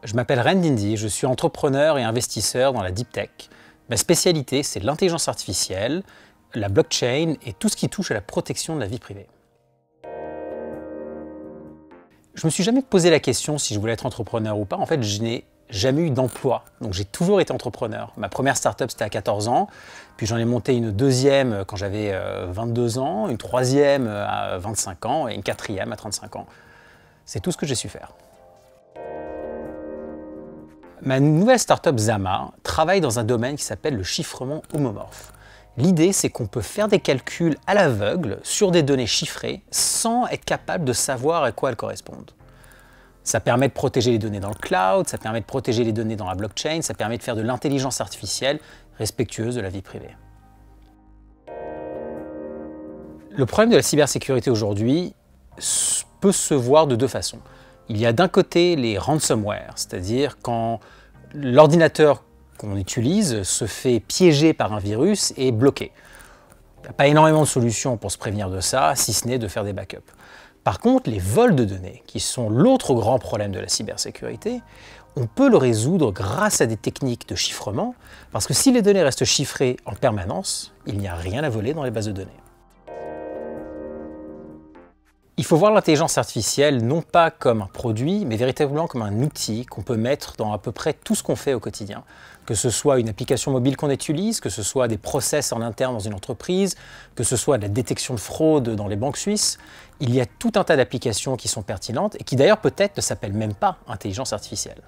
Je m'appelle Ren Dindi, je suis entrepreneur et investisseur dans la deep tech. Ma spécialité, c'est l'intelligence artificielle, la blockchain et tout ce qui touche à la protection de la vie privée. Je ne me suis jamais posé la question si je voulais être entrepreneur ou pas. En fait, je n'ai jamais eu d'emploi, donc j'ai toujours été entrepreneur. Ma première start-up, c'était à 14 ans, puis j'en ai monté une deuxième quand j'avais 22 ans, une troisième à 25 ans et une quatrième à 35 ans. C'est tout ce que j'ai su faire. Ma nouvelle start-up Zama travaille dans un domaine qui s'appelle le chiffrement homomorphe. L'idée, c'est qu'on peut faire des calculs à l'aveugle sur des données chiffrées sans être capable de savoir à quoi elles correspondent. Ça permet de protéger les données dans le cloud, ça permet de protéger les données dans la blockchain, ça permet de faire de l'intelligence artificielle respectueuse de la vie privée. Le problème de la cybersécurité aujourd'hui peut se voir de deux façons. Il y a d'un côté les ransomware, c'est-à-dire quand l'ordinateur qu'on utilise se fait piéger par un virus et bloqué. Il n'y a pas énormément de solutions pour se prévenir de ça, si ce n'est de faire des backups. Par contre, les vols de données, qui sont l'autre grand problème de la cybersécurité, on peut le résoudre grâce à des techniques de chiffrement, parce que si les données restent chiffrées en permanence, il n'y a rien à voler dans les bases de données. Il faut voir l'intelligence artificielle non pas comme un produit, mais véritablement comme un outil qu'on peut mettre dans à peu près tout ce qu'on fait au quotidien. Que ce soit une application mobile qu'on utilise, que ce soit des process en interne dans une entreprise, que ce soit de la détection de fraude dans les banques suisses, il y a tout un tas d'applications qui sont pertinentes et qui d'ailleurs peut-être ne s'appellent même pas intelligence artificielle.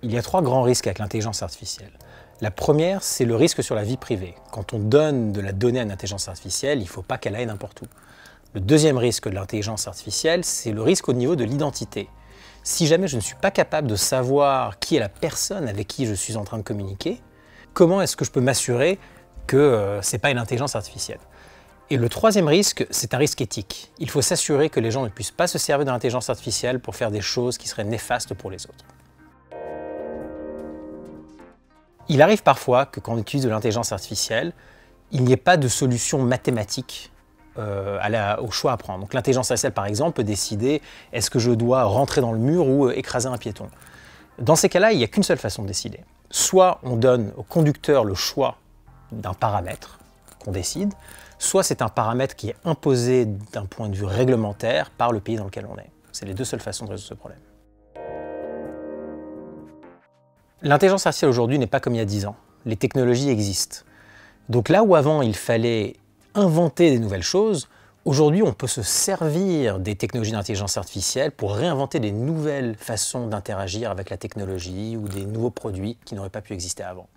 Il y a trois grands risques avec l'intelligence artificielle. La première, c'est le risque sur la vie privée. Quand on donne de la donnée à une intelligence artificielle, il ne faut pas qu'elle aille n'importe où. Le deuxième risque de l'intelligence artificielle, c'est le risque au niveau de l'identité. Si jamais je ne suis pas capable de savoir qui est la personne avec qui je suis en train de communiquer, comment est-ce que je peux m'assurer que ce n'est pas une intelligence artificielle? Et le troisième risque, c'est un risque éthique. Il faut s'assurer que les gens ne puissent pas se servir de l'intelligence artificielle pour faire des choses qui seraient néfastes pour les autres. Il arrive parfois que quand on utilise de l'intelligence artificielle, il n'y ait pas de solution mathématique au choix à prendre. Donc l'intelligence artificielle, par exemple, peut décider est-ce que je dois rentrer dans le mur ou écraser un piéton. Dans ces cas-là, il n'y a qu'une seule façon de décider. Soit on donne au conducteur le choix d'un paramètre qu'on décide, soit c'est un paramètre qui est imposé d'un point de vue réglementaire par le pays dans lequel on est. C'est les deux seules façons de résoudre ce problème. L'intelligence artificielle aujourd'hui n'est pas comme il y a 10 ans. Les technologies existent. Donc là où avant il fallait inventer des nouvelles choses, aujourd'hui on peut se servir des technologies d'intelligence artificielle pour réinventer des nouvelles façons d'interagir avec la technologie ou des nouveaux produits qui n'auraient pas pu exister avant.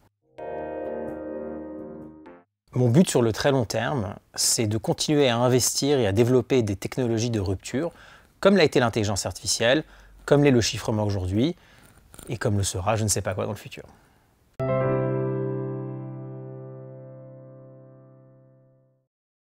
Mon but sur le très long terme, c'est de continuer à investir et à développer des technologies de rupture, comme l'a été l'intelligence artificielle, comme l'est le chiffrement aujourd'hui, et comme le sera je ne sais pas quoi dans le futur.